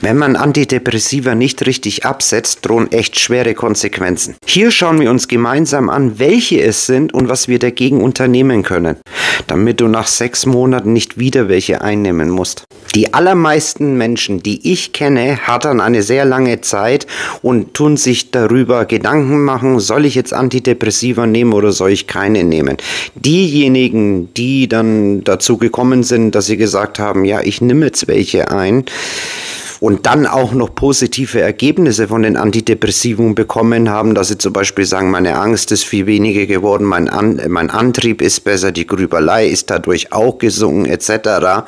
Wenn man Antidepressiva nicht richtig absetzt, drohen echt schwere Konsequenzen. Hier schauen wir uns gemeinsam an, welche es sind und was wir dagegen unternehmen können, damit du nach 6 Monaten nicht wieder welche einnehmen musst. Die allermeisten Menschen, die ich kenne, hadern eine sehr lange Zeit und tun sich darüber Gedanken machen, soll ich jetzt Antidepressiva nehmen oder soll ich keine nehmen? Diejenigen, die dann dazu gekommen sind, dass sie gesagt haben, ja, ich nehme jetzt welche ein, und dann auch noch positive Ergebnisse von den Antidepressiven bekommen haben, dass sie zum Beispiel sagen, meine Angst ist viel weniger geworden, mein Antrieb ist besser, die Grübelei ist dadurch auch gesunken etc.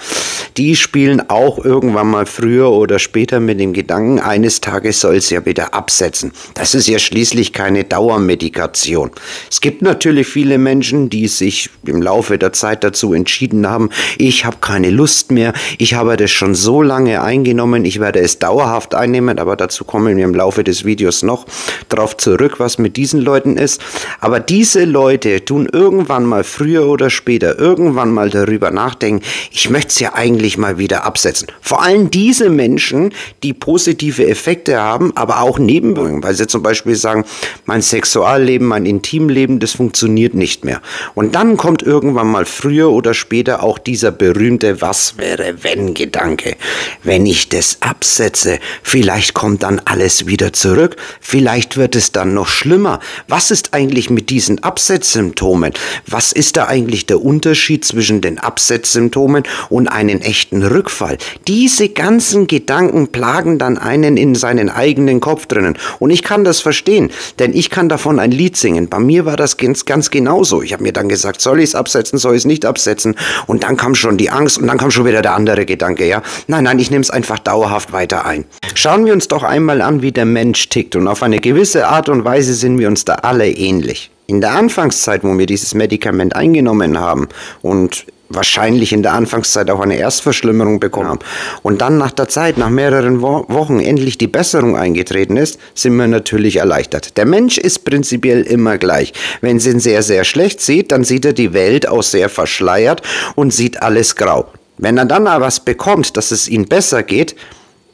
Die spielen auch irgendwann mal früher oder später mit dem Gedanken, eines Tages soll es ja wieder absetzen. Das ist ja schließlich keine Dauermedikation. Es gibt natürlich viele Menschen, die sich im Laufe der Zeit dazu entschieden haben, ich habe keine Lust mehr, ich habe das schon so lange eingenommen, ich werde es dauerhaft einnehmen, aber dazu kommen wir im Laufe des Videos noch drauf zurück, was mit diesen Leuten ist. Aber diese Leute tun irgendwann mal früher oder später irgendwann mal darüber nachdenken, ich möchte es ja eigentlich mal wieder absetzen. Vor allem diese Menschen, die positive Effekte haben, aber auch Nebenwirkungen, weil sie zum Beispiel sagen, mein Sexualleben, mein Intimleben, das funktioniert nicht mehr. Und dann kommt irgendwann mal früher oder später auch dieser berühmte Was wäre wenn Gedanke. Wenn ich das absetze, vielleicht kommt dann alles wieder zurück, vielleicht wird es dann noch schlimmer. Was ist eigentlich mit diesen Absetzsymptomen? Was ist da eigentlich der Unterschied zwischen den Absetzsymptomen und einem echten Rückfall? Diese ganzen Gedanken plagen dann einen in seinen eigenen Kopf drinnen. Und ich kann das verstehen, denn ich kann davon ein Lied singen. Bei mir war das ganz genauso. Ich habe mir dann gesagt, soll ich es absetzen, soll ich es nicht absetzen? Und dann kam schon die Angst und dann kam schon wieder der andere Gedanke, ja? Nein, ich nehme es einfach dauerhaft weiter ein. Schauen wir uns doch einmal an, wie der Mensch tickt, und auf eine gewisse Art und Weise sind wir uns da alle ähnlich. In der Anfangszeit, wo wir dieses Medikament eingenommen haben und wahrscheinlich in der Anfangszeit auch eine Erstverschlimmerung bekommen haben und dann nach der Zeit, nach mehreren Wochen endlich die Besserung eingetreten ist, sind wir natürlich erleichtert. Der Mensch ist prinzipiell immer gleich. Wenn es ihn sehr, sehr schlecht sieht, dann sieht er die Welt auch sehr verschleiert und sieht alles grau. Wenn er dann aber was bekommt, dass es ihm besser geht,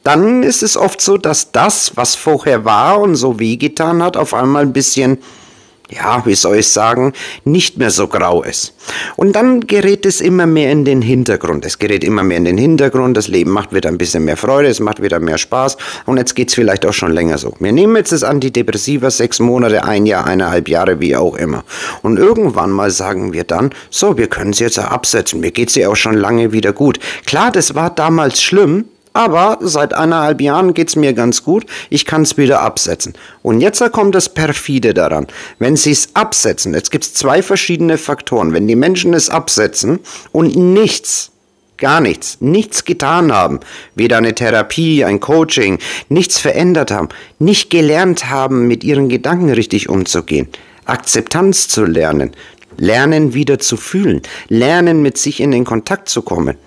dann ist es oft so, dass das, was vorher war und so wehgetan hat, auf einmal ein bisschen, ja, wie soll ich sagen, nicht mehr so grau ist. Und dann gerät es immer mehr in den Hintergrund. Es gerät immer mehr in den Hintergrund, das Leben macht wieder ein bisschen mehr Freude, es macht wieder mehr Spaß und jetzt geht es vielleicht auch schon länger so. Wir nehmen jetzt das Antidepressiva 6 Monate, 1 Jahr, 1,5 Jahre, wie auch immer. Und irgendwann mal sagen wir dann, so, wir können es jetzt absetzen, mir geht es ja auch schon lange wieder gut. Klar, das war damals schlimm, aber seit 1,5 Jahren geht's mir ganz gut, ich kann es wieder absetzen. Und jetzt kommt das Perfide daran. Wenn sie es absetzen, jetzt gibt's 2 verschiedene Faktoren. Wenn die Menschen es absetzen und gar nichts getan haben, weder eine Therapie, ein Coaching, nichts verändert haben, nicht gelernt haben, mit ihren Gedanken richtig umzugehen, Akzeptanz zu lernen, lernen wieder zu fühlen, lernen mit sich in Kontakt zu kommen,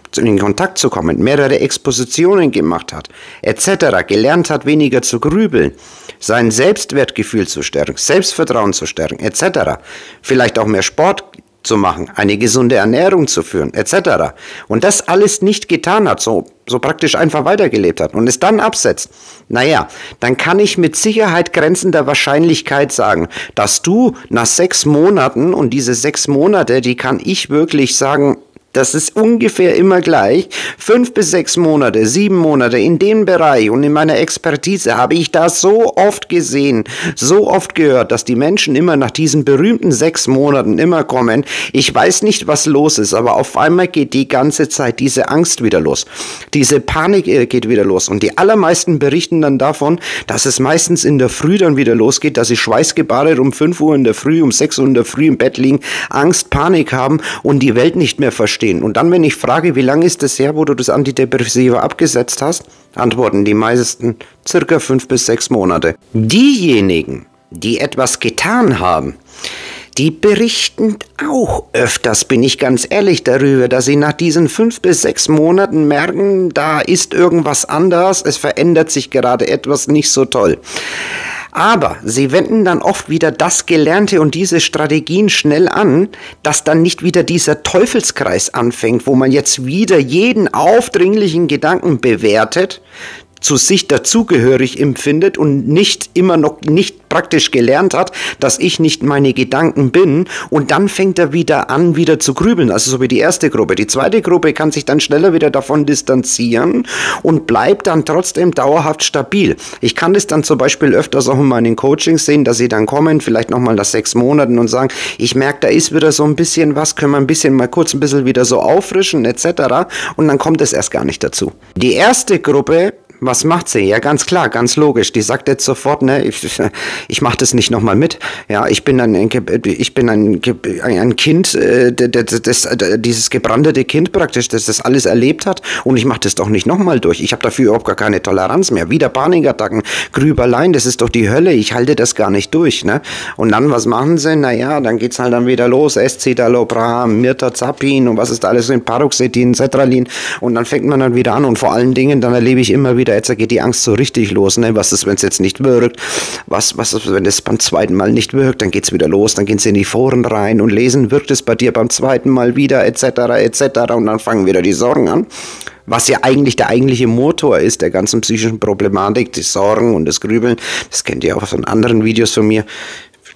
mehrere Expositionen gemacht hat, etc., gelernt hat, weniger zu grübeln, sein Selbstwertgefühl zu stärken, Selbstvertrauen zu stärken, etc., vielleicht auch mehr Sport zu machen, eine gesunde Ernährung zu führen, etc. Und das alles nicht getan hat, so praktisch einfach weitergelebt hat und es dann absetzt, naja, dann kann ich mit Sicherheit grenzender Wahrscheinlichkeit sagen, dass du nach 6 Monaten, und diese 6 Monate, die kann ich wirklich sagen, das ist ungefähr immer gleich. 5 bis 6 Monate, 7 Monate in dem Bereich und in meiner Expertise habe ich das so oft gesehen, so oft gehört, dass die Menschen immer nach diesen berühmten 6 Monaten immer kommen. Ich weiß nicht, was los ist, aber auf einmal geht die ganze Zeit diese Angst wieder los. Diese Panik geht wieder los. Und die allermeisten berichten dann davon, dass es meistens in der Früh dann wieder losgeht, dass sie schweißgebadet um 5 Uhr in der Früh, um 6 Uhr in der Früh im Bett liegen, Angst, Panik haben und die Welt nicht mehr verstehen. Und dann, wenn ich frage, wie lange ist es her, wo du das Antidepressiva abgesetzt hast, antworten die meisten circa 5 bis 6 Monate. Diejenigen, die etwas getan haben, die berichten auch öfters, bin ich ganz ehrlich, darüber, dass sie nach diesen 5 bis 6 Monaten merken, da ist irgendwas anders, es verändert sich gerade etwas nicht so toll. Aber sie wenden dann oft wieder das Gelernte und diese Strategien schnell an, dass dann nicht wieder dieser Teufelskreis anfängt, wo man jetzt wieder jeden aufdringlichen Gedanken bewertet, zu sich dazugehörig empfindet und nicht immer noch nicht praktisch gelernt hat, dass ich nicht meine Gedanken bin, und dann fängt er wieder an, wieder zu grübeln, also so wie die erste Gruppe. Die zweite Gruppe kann sich dann schneller wieder davon distanzieren und bleibt dann trotzdem dauerhaft stabil. Ich kann das dann zum Beispiel öfters auch in meinen Coachings sehen, dass sie dann kommen, vielleicht nochmal nach 6 Monaten und sagen, ich merke, da ist wieder so ein bisschen was, können wir ein bisschen wieder so auffrischen etc. Und dann kommt es erst gar nicht dazu. Die erste Gruppe, was macht sie? Ja, ganz klar, ganz logisch. Die sagt jetzt sofort, ne, ich mache das nicht nochmal mit. Ja, ich bin ein Kind, dieses gebrandete Kind praktisch, das das alles erlebt hat, und ich mache das doch nicht nochmal durch. Ich habe dafür überhaupt gar keine Toleranz mehr. Wieder Panikattacken, Grübeleien, das ist doch die Hölle. Ich halte das gar nicht durch, ne? Und dann, was machen sie? Naja, dann geht's halt dann wieder los. Escitalopram, Mirtazapin und was ist da alles drin, Paroxetin, Sertralin, und dann fängt man dann wieder an, und vor allen Dingen, dann erlebe ich immer wieder, jetzt geht die Angst so richtig los, ne? Was ist, wenn es jetzt nicht wirkt? Was ist, wenn es beim zweiten Mal nicht wirkt? Dann geht's wieder los, dann gehen sie in die Foren rein und lesen, wirkt es bei dir beim zweiten Mal wieder, etc., etc., und dann fangen wieder die Sorgen an. Was ja eigentlich der eigentliche Motor ist der ganzen psychischen Problematik, die Sorgen und das Grübeln. Das kennt ihr auch von anderen Videos von mir.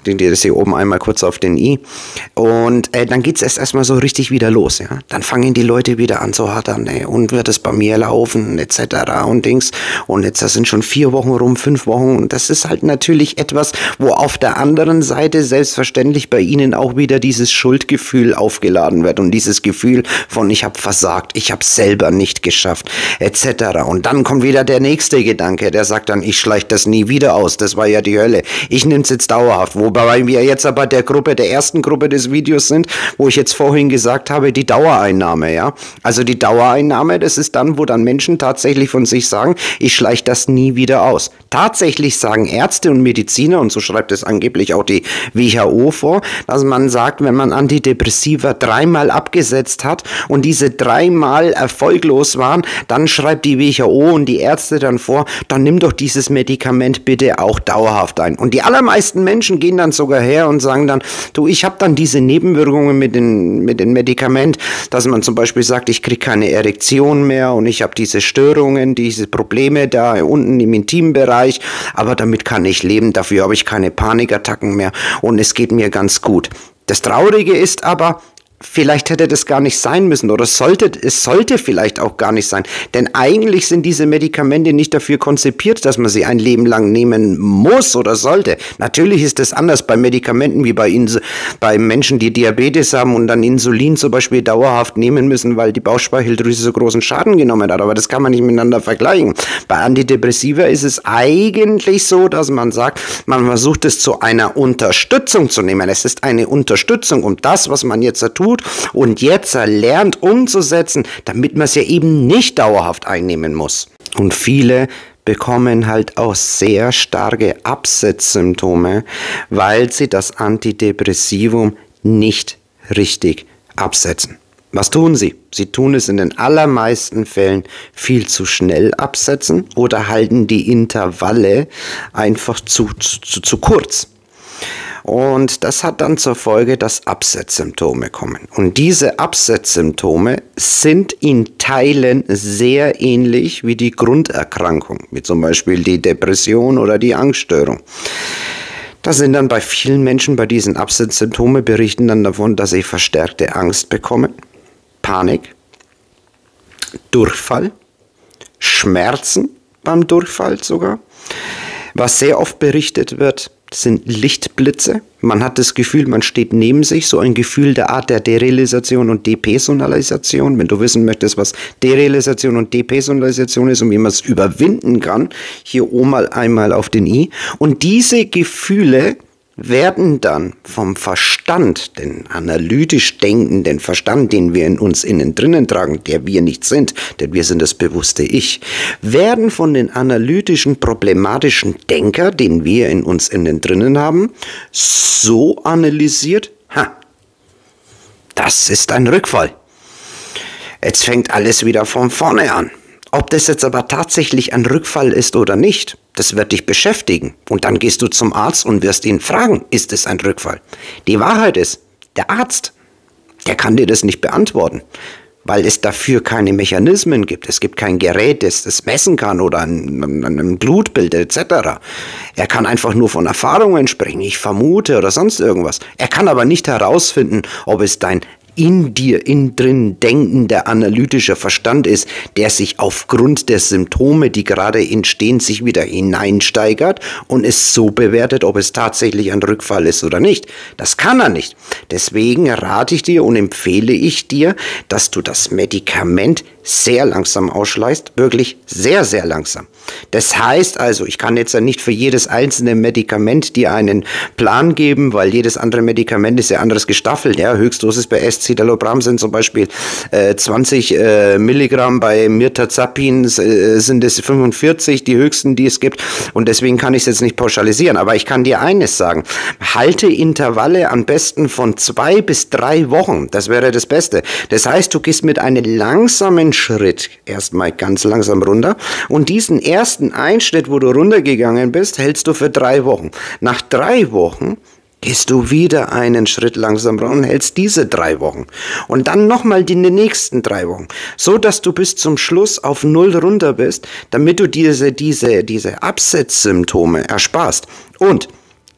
Das hier oben einmal kurz auf den i. Und dann geht's erstmal so richtig wieder los. Ja? Dann fangen die Leute wieder an so hart an. Und wird es bei mir laufen, etc. und Dings. Und jetzt, das sind schon 4 Wochen rum, 5 Wochen. Und das ist halt natürlich etwas, wo auf der anderen Seite selbstverständlich bei ihnen auch wieder dieses Schuldgefühl aufgeladen wird. Und dieses Gefühl von, ich habe versagt, ich habe es selber nicht geschafft, etc. Und dann kommt wieder der nächste Gedanke, der sagt dann, ich schleiche das nie wieder aus. Das war ja die Hölle. Ich nehme es jetzt dauerhaft. Wobei wir jetzt aber der ersten Gruppe des Videos sind, wo ich jetzt vorhin gesagt habe, die Dauereinnahme, ja. Also die Dauereinnahme, das ist dann, wo dann Menschen tatsächlich von sich sagen, ich schleiche das nie wieder aus. Tatsächlich sagen Ärzte und Mediziner, und so schreibt es angeblich auch die WHO vor, dass man sagt, wenn man Antidepressiva 3-mal abgesetzt hat und diese 3-mal erfolglos waren, dann schreibt die WHO und die Ärzte dann vor, dann nimm doch dieses Medikament bitte auch dauerhaft ein. Und die allermeisten Menschen gehen dann sogar her und sagen dann, du, ich habe dann diese Nebenwirkungen mit dem Medikament, dass man zum Beispiel sagt, ich kriege keine Erektion mehr und ich habe diese Störungen, diese Probleme da unten im Intimbereich, aber damit kann ich leben, dafür habe ich keine Panikattacken mehr und es geht mir ganz gut. Das Traurige ist aber, vielleicht hätte das gar nicht sein müssen, oder es sollte vielleicht auch gar nicht sein. Denn eigentlich sind diese Medikamente nicht dafür konzipiert, dass man sie ein Leben lang nehmen muss oder sollte. Natürlich ist es anders bei Medikamenten wie bei Menschen, die Diabetes haben und dann Insulin zum Beispiel dauerhaft nehmen müssen, weil die Bauchspeicheldrüse so großen Schaden genommen hat. Aber das kann man nicht miteinander vergleichen. Bei Antidepressiva ist es eigentlich so, dass man sagt, man versucht es zu einer Unterstützung zu nehmen. Es ist eine Unterstützung, um das, was man jetzt tut, und jetzt lernt umzusetzen, damit man es ja eben nicht dauerhaft einnehmen muss. Und viele bekommen halt auch sehr starke Absetzsymptome, weil sie das Antidepressivum nicht richtig absetzen. Was tun sie? Sie tun es in den allermeisten Fällen viel zu schnell absetzen oder halten die Intervalle einfach zu kurz. Und das hat dann zur Folge, dass Absetzsymptome kommen. Und diese Absetzsymptome sind in Teilen sehr ähnlich wie die Grunderkrankung, wie zum Beispiel die Depression oder die Angststörung. Das sind dann bei vielen Menschen, bei diesen Absetzsymptomen, berichten dann davon, dass sie verstärkte Angst bekommen, Panik, Durchfall, Schmerzen beim Durchfall sogar. Was sehr oft berichtet wird, sind Lichtblitze. Man hat das Gefühl, man steht neben sich, so ein Gefühl der Art der Derealisation und Depersonalisation. Wenn du wissen möchtest, was Derealisation und Depersonalisation ist und wie man es überwinden kann, hier oben einmal auf den i. Und diese Gefühle werden dann vom Verstand, den analytisch denkenden Verstand, den wir in uns innen drinnen tragen, der wir nicht sind, denn wir sind das bewusste Ich, werden von den analytischen, problematischen Denker, den wir in uns innen drinnen haben, so analysiert, das ist ein Rückfall. Jetzt fängt alles wieder von vorne an. Ob das jetzt aber tatsächlich ein Rückfall ist oder nicht, das wird dich beschäftigen. Und dann gehst du zum Arzt und wirst ihn fragen, ist es ein Rückfall? Die Wahrheit ist, der Arzt, der kann dir das nicht beantworten. weil es dafür keine Mechanismen gibt. Es gibt kein Gerät, das das messen kann oder ein Blutbild etc. Er kann einfach nur von Erfahrungen sprechen, ich vermute oder sonst irgendwas. Er kann aber nicht herausfinden, ob es dein in dir, in drin denkender analytischer Verstand ist, der sich aufgrund der Symptome, die gerade entstehen, sich wieder hineinsteigert und es so bewertet, ob es tatsächlich ein Rückfall ist oder nicht. Das kann er nicht. Deswegen rate ich dir und empfehle ich dir, dass du das Medikament sehr langsam ausschleichst, wirklich sehr, sehr langsam. Das heißt also, ich kann jetzt ja nicht für jedes einzelne Medikament dir einen Plan geben, weil jedes andere Medikament ist ja anderes gestaffelt. Ja, Höchstdosis bei Escitalopram sind zum Beispiel 20 Milligramm, bei Mirtazapin sind es 45, die höchsten, die es gibt. Und deswegen kann ich es jetzt nicht pauschalisieren. Aber ich kann dir eines sagen, halte Intervalle am besten von 2 bis 3 Wochen. Das wäre das Beste. Das heißt, du gehst mit einem langsamen Schritt erstmal ganz langsam runter und diesen ersten Einschnitt, wo du runtergegangen bist, hältst du für 3 Wochen. Nach 3 Wochen gehst du wieder einen Schritt langsam runter und hältst diese 3 Wochen. Und dann nochmal die nächsten 3 Wochen. So, dass du bis zum Schluss auf 0 runter bist, damit du diese Absetzsymptome ersparst. Und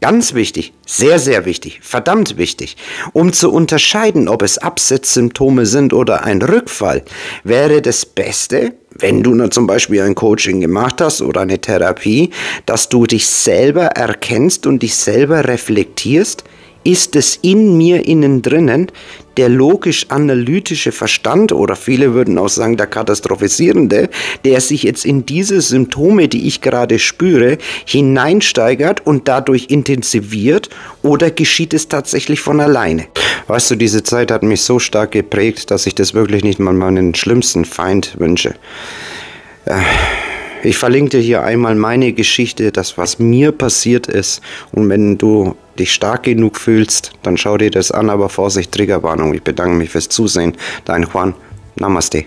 ganz wichtig, sehr, sehr wichtig, verdammt wichtig, um zu unterscheiden, ob es Absetzsymptome sind oder ein Rückfall, wäre das Beste, wenn du zum Beispiel ein Coaching gemacht hast oder eine Therapie, dass du dich selber erkennst und dich selber reflektierst, ist es in mir innen drinnen der logisch-analytische Verstand oder viele würden auch sagen der Katastrophisierende, der sich jetzt in diese Symptome, die ich gerade spüre, hineinsteigert und dadurch intensiviert oder geschieht es tatsächlich von alleine? Weißt du, diese Zeit hat mich so stark geprägt, dass ich das wirklich nicht mal meinen schlimmsten Feind wünsche. Ich verlinke dir hier einmal meine Geschichte, das was mir passiert ist und wenn du dich stark genug fühlst, dann schau dir das an, aber Vorsicht, Triggerwarnung. Ich bedanke mich fürs Zusehen. Dein Juan. Namaste.